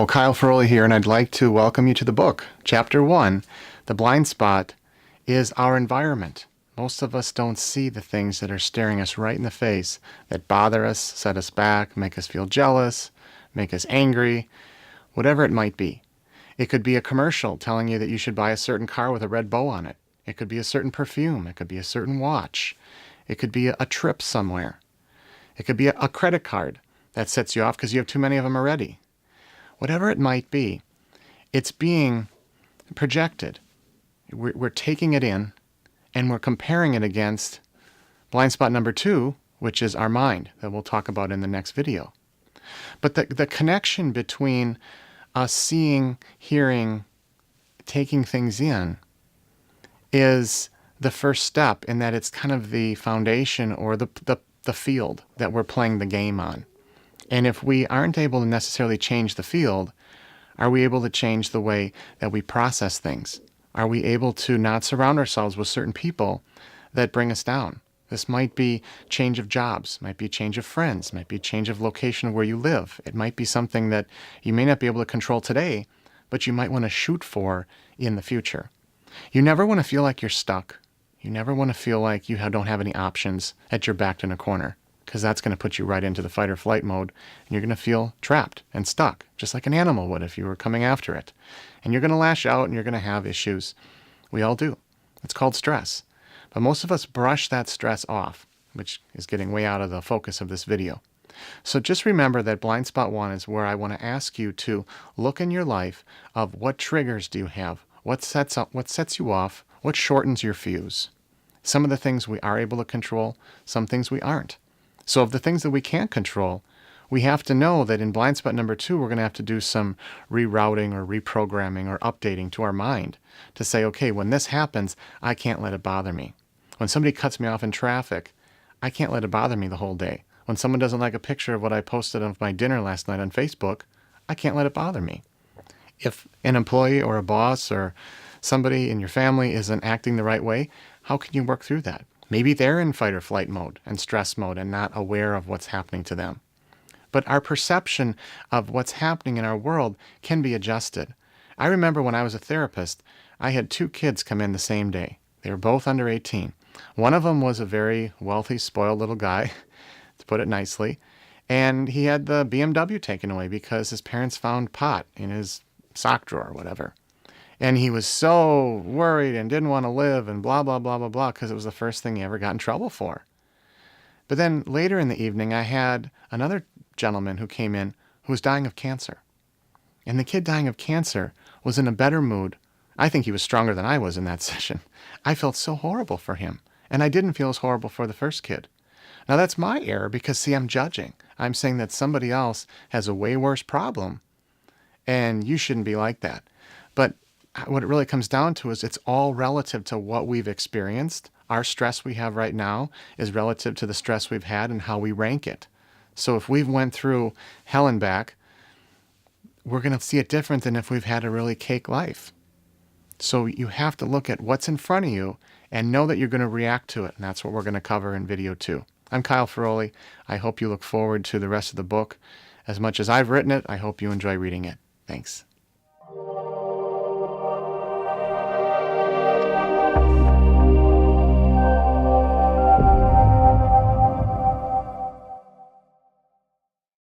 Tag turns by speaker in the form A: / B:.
A: Kyle Ferroli here, and I'd like to welcome you to the book. Chapter 1, The Blind Spot is our environment. Most of us don't see the things that are staring us right in the face that bother us, set us back, make us feel jealous, make us angry, whatever it might be. It could be a commercial telling you that you should buy a certain car with a red bow on it. It could be a certain perfume. It could be a certain watch. It could be a trip somewhere. It could be a credit card that sets you off because you have too many of them already. Whatever it might be, it's being projected. We're taking it in, and we're comparing it against blind spot number 2, which is our mind, that we'll talk about in the next video. But the connection between us seeing, hearing, taking things in is the first step in that it's kind of the foundation or the field that we're playing the game on. And if we aren't able to necessarily change the field, are we able to change the way that we process things? Are we able to not surround ourselves with certain people that bring us down? This might be change of jobs, might be change of friends, might be change of location of where you live. It might be something that you may not be able to control today, but you might want to shoot for in the future. You never want to feel like you're stuck. You never want to feel like you don't have any options, that you're backed in a corner, because that's going to put you right into the fight or flight mode, and you're going to feel trapped and stuck, just like an animal would if you were coming after it. And you're going to lash out, and you're going to have issues. We all do. It's called stress. But most of us brush that stress off, which is getting way out of the focus of this video. So just remember that blind spot 1 is where I want to ask you to look in your life of what triggers do you have, what sets you off, what shortens your fuse. Some of the things we are able to control, some things we aren't. So of the things that we can't control, we have to know that in blind spot number 2, we're going to have to do some rerouting or reprogramming or updating to our mind to say, okay, when this happens, I can't let it bother me. When somebody cuts me off in traffic, I can't let it bother me the whole day. When someone doesn't like a picture of what I posted of my dinner last night on Facebook, I can't let it bother me. If an employee or a boss or somebody in your family isn't acting the right way, how can you work through that? Maybe they're in fight or flight mode and stress mode and not aware of what's happening to them. But our perception of what's happening in our world can be adjusted. I remember when I was a therapist, I had 2 kids come in the same day. They were both under 18. One of them was a very wealthy, spoiled little guy, to put it nicely, and he had the BMW taken away because his parents found pot in his sock drawer or whatever. And he was so worried and didn't want to live and blah, blah, blah, blah, blah, because it was the first thing he ever got in trouble for. But then later in the evening, I had another gentleman who came in who was dying of cancer. And the kid dying of cancer was in a better mood. I think he was stronger than I was in that session. I felt so horrible for him. And I didn't feel as horrible for the first kid. Now that's my error because, see, I'm judging. I'm saying that somebody else has a way worse problem and you shouldn't be like that. But what it really comes down to is it's all relative to what we've experienced. Our stress we have right now is relative to the stress we've had and how we rank it. So if we've went through hell and back, we're going to see it different than if we've had a really cake life. So you have to look at what's in front of you and know that you're going to react to it. And that's what we're going to cover in video 2. I'm Kyle Ferroli. I hope you look forward to the rest of the book. As much as I've written it, I hope you enjoy reading it. Thanks.